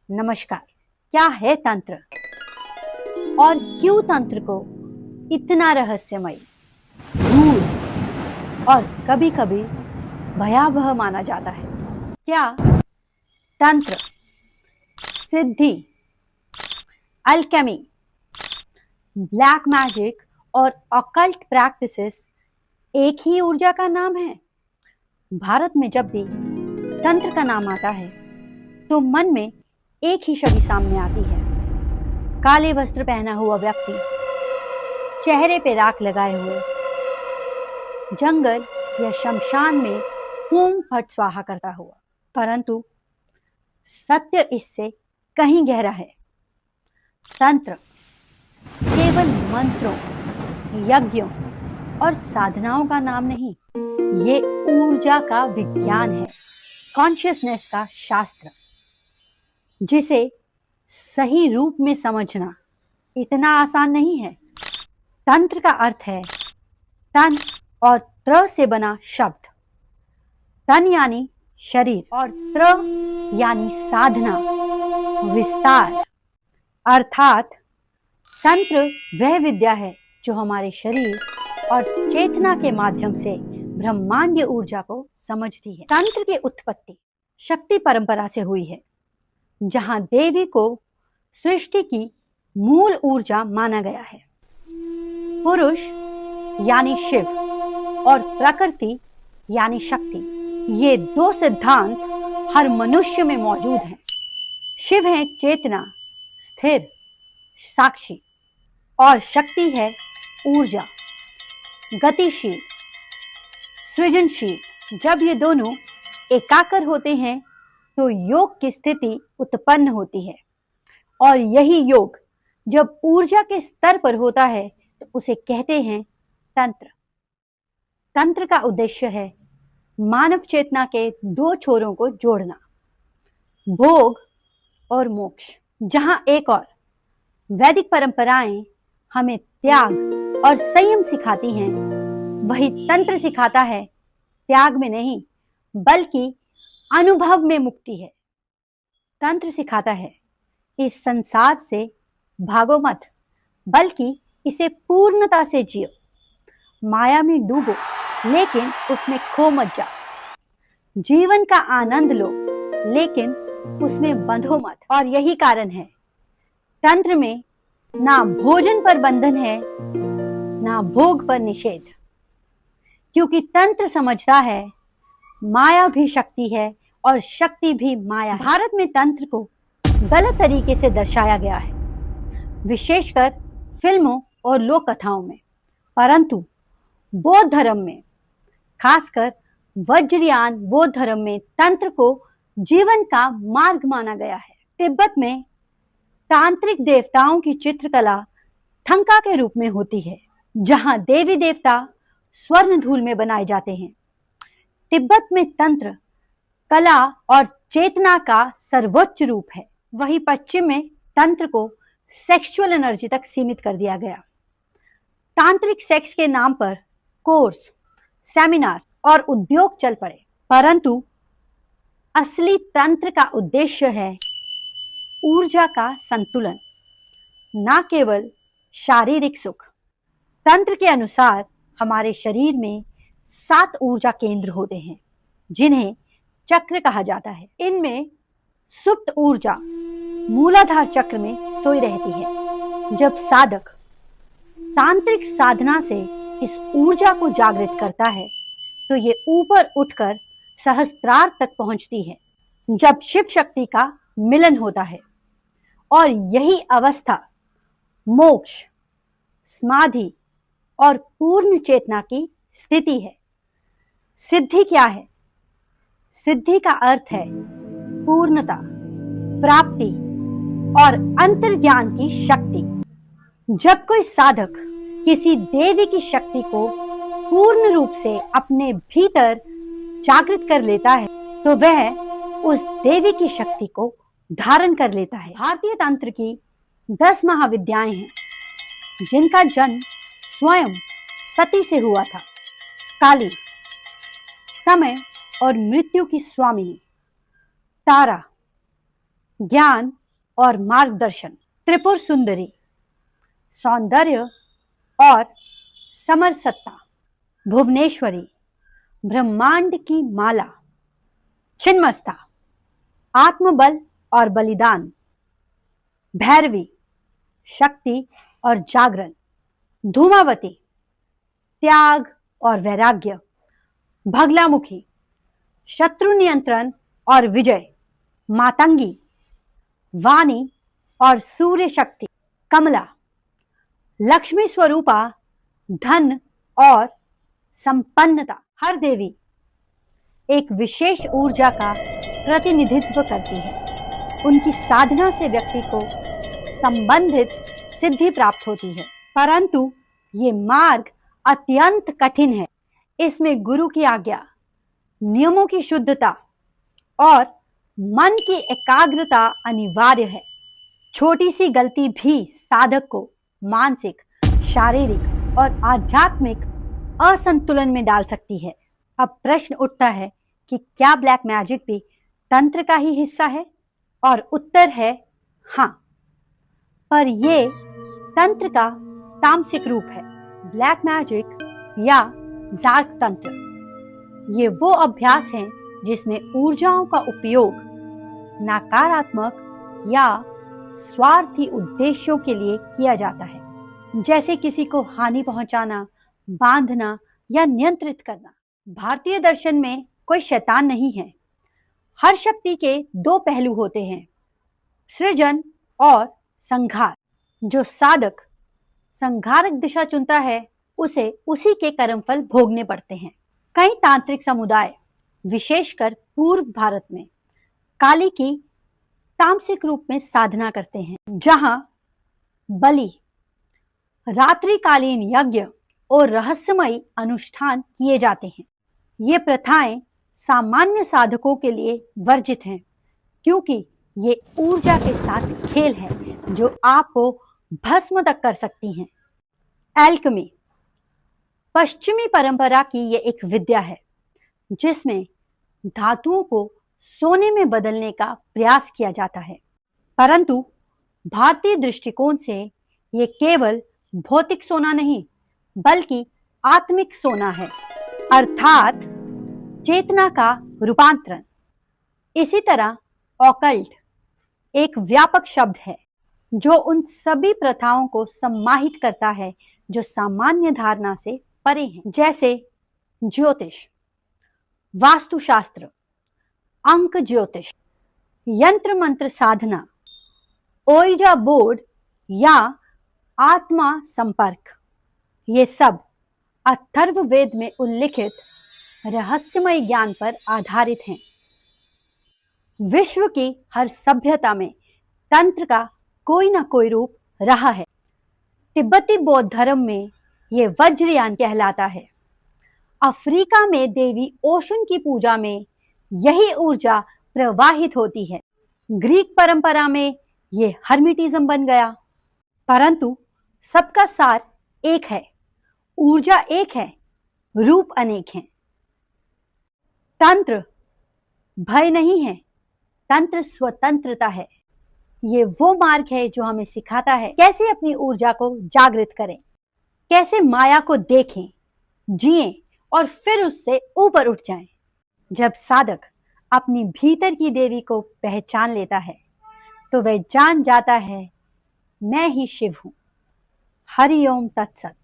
नमस्कार। क्या है तंत्र और क्यों तंत्र को इतना रहस्यमय, गूढ़ और कभी-कभी भयावह माना जाता है? क्या तंत्र, सिद्धि, अल्केमी, ब्लैक मैजिक और ऑकल्ट प्रैक्टिसेस एक ही ऊर्जा का नाम है? भारत में जब भी तंत्र का नाम आता है तो मन में एक ही छवि सामने आती है। काले वस्त्र पहना हुआ व्यक्ति, चेहरे पे राख लगाए हुए, जंगल या शमशान में फूंक फट स्वाहा करता हुआ। परंतु सत्य इससे कहीं गहरा है। तंत्र केवल मंत्रों, यज्ञों और साधनाओं का नाम नहीं, ये ऊर्जा का विज्ञान है, कॉन्शियसनेस का शास्त्र, जिसे सही रूप में समझना इतना आसान नहीं है। तंत्र का अर्थ है तन और त्र से बना शब्द। तन यानी शरीर और त्र यानी साधना, विस्तार। अर्थात तंत्र वह विद्या है जो हमारे शरीर और चेतना के माध्यम से ब्रह्मांडीय ऊर्जा को समझती है। तंत्र की उत्पत्ति शक्ति परंपरा से हुई है, जहां देवी को सृष्टि की मूल ऊर्जा माना गया है। पुरुष यानी शिव और प्रकृति यानी शक्ति, ये दो सिद्धांत हर मनुष्य में मौजूद हैं। शिव है चेतना, स्थिर, साक्षी, और शक्ति है ऊर्जा, गतिशील, सृजनशील। जब ये दोनों एकाकार होते हैं तो योग की स्थिति उत्पन्न होती है, और यही योग जब ऊर्जा के स्तर पर होता है तो उसे कहते हैं तंत्र। तंत्र का उद्देश्य है मानव चेतना के दो छोरों को जोड़ना, भोग और मोक्ष। जहां एक और वैदिक परंपराएं हमें त्याग और संयम सिखाती हैं, वही तंत्र सिखाता है त्याग में नहीं बल्कि अनुभव में मुक्ति है। तंत्र सिखाता है इस संसार से भागो मत, बल्कि इसे पूर्णता से जियो। माया में डूबो लेकिन उसमें खो मत जाओ। जीवन का आनंद लो लेकिन उसमें बंधो मत। और यही कारण है तंत्र में ना भोजन पर बंधन है, ना भोग पर निषेध, क्योंकि तंत्र समझता है माया भी शक्ति है और शक्ति भी माया है। भारत में तंत्र को गलत तरीके से दर्शाया गया है, विशेषकर फिल्मों और लोक कथाओं में। परंतु बौद्ध धर्म में, खासकर वज्रयान बौद्ध धर्म में, तंत्र को जीवन का मार्ग माना गया है। तिब्बत में तांत्रिक देवताओं की चित्रकला थंका के रूप में होती है, जहां देवी देवता स्वर्ण धूल में बनाए जाते हैं। तिब्बत में तंत्र कला और चेतना का सर्वोच्च रूप है। वहीं पश्चिम में तंत्र को सेक्सुअल एनर्जी तक सीमित कर दिया गया। तांत्रिक सेक्स के नाम पर कोर्स, सेमिनार और उद्योग चल पड़े, परंतु असली तंत्र का उद्देश्य है ऊर्जा का संतुलन, ना केवल शारीरिक सुख। तंत्र के अनुसार हमारे शरीर में 7 ऊर्जा केंद्र होते हैं, जिन्हें चक्र कहा जाता है। इनमें सुप्त ऊर्जा मूलाधार चक्र में सोई रहती है। जब साधक तांत्रिक साधना से इस ऊर्जा को जागृत करता है तो ये ऊपर उठकर सहस्त्रार तक पहुंचती है, जब शिव शक्ति का मिलन होता है। और यही अवस्था मोक्ष, समाधि और पूर्ण चेतना की स्थिति है। सिद्धि क्या है? सिद्धि का अर्थ है पूर्णता, प्राप्ति और अंतर्ज्ञान की शक्ति। जब कोई साधक किसी देवी की शक्ति को पूर्ण रूप से अपने भीतर जागृत कर लेता है तो वह उस देवी की शक्ति को धारण कर लेता है। भारतीय तंत्र की 10 महाविद्याएं हैं, जिनका जन्म स्वयं सती से हुआ था। काली, समय और मृत्यु की स्वामिनी, तारा, ज्ञान और मार्गदर्शन, त्रिपुर सुंदरी, सौंदर्य और समरसत्ता, भुवनेश्वरी, ब्रह्मांड की माला, छिन्मस्ता, आत्मबल और बलिदान, भैरवी, शक्ति और जागरण, धूमावती, त्याग और वैराग्य, भगलामुखी, शत्रु नियंत्रण और विजय, मातंगी, वाणी और सूर्य शक्ति, कमला, लक्ष्मी स्वरूपा, धन और संपन्नता। हर देवी एक विशेष ऊर्जा का प्रतिनिधित्व करती है। उनकी साधना से व्यक्ति को संबंधित सिद्धि प्राप्त होती है, परंतु ये मार्ग अत्यंत कठिन है। इसमें गुरु की आज्ञा, नियमों की शुद्धता और मन की एकाग्रता अनिवार्य है। छोटी सी गलती भी साधक को मानसिक, शारीरिक और आध्यात्मिक असंतुलन में डाल सकती है। अब प्रश्न उठता है कि क्या ब्लैक मैजिक भी तंत्र का ही हिस्सा है? और उत्तर है हाँ, पर ये तंत्र का तामसिक रूप है। ब्लैक मैजिक या डार्क तंत्र ये वो अभ्यास हैं जिसमें ऊर्जाओं का उपयोग नकारात्मक या स्वार्थी उद्देश्यों के लिए किया जाता है, जैसे किसी को हानि पहुंचाना, बांधना या नियंत्रित करना। भारतीय दर्शन में कोई शैतान नहीं है। हर शक्ति के दो पहलू होते हैं, सृजन और संहार। जो साधक संहारक दिशा चुनता है उसे उसी के कर्मफल भोगने पड़ते हैं। कई तांत्रिक समुदाय, विशेषकर पूर्व भारत में, काली की तामसिक रूप में साधना करते हैं, जहां बलि, रात्रिकालीन यज्ञ और रहस्यमयी अनुष्ठान किए जाते हैं। ये प्रथाएं सामान्य साधकों के लिए वर्जित हैं, क्योंकि ये ऊर्जा के साथ खेल है जो आपको भस्म तक कर सकती हैं। एल्केमी पश्चिमी परंपरा की ये एक विद्या है जिसमें धातुओं को सोने में बदलने का प्रयास किया जाता है, परंतु भारतीय दृष्टिकोण से ये केवल भौतिक सोना नहीं बल्कि आत्मिक सोना है, अर्थात चेतना का रूपांतरण। इसी तरह ऑकल्ट एक व्यापक शब्द है जो उन सभी प्रथाओं को सम्माहित करता है जो सामान्य धारणा से परे हैं, जैसे ज्योतिष, वास्तुशास्त्र, अंक ज्योतिष, यंत्र मंत्र साधना, ओइजा बोर्ड या आत्मा संपर्क। ये सब अथर्ववेद में उल्लिखित रहस्यमय ज्ञान पर आधारित हैं। विश्व की हर सभ्यता में तंत्र का कोई ना कोई रूप रहा है। तिब्बती बौद्ध धर्म में ये वज्रयान कहलाता है। अफ्रीका में देवी ओशुन की पूजा में यही ऊर्जा प्रवाहित होती है। ग्रीक परंपरा में ये हर्मिटिज्म बन गया। परंतु सबका सार एक है, ऊर्जा एक है, रूप अनेक हैं। तंत्र भय नहीं है, तंत्र स्वतंत्रता है। ये वो मार्ग है जो हमें सिखाता है कैसे अपनी ऊर्जा को जागृत करें, कैसे माया को देखें, जिएं और फिर उससे ऊपर उठ जाएं। जब साधक अपनी भीतर की देवी को पहचान लेता है तो वह जान जाता है मैं ही शिव हूं। हरि ओम तत्सत।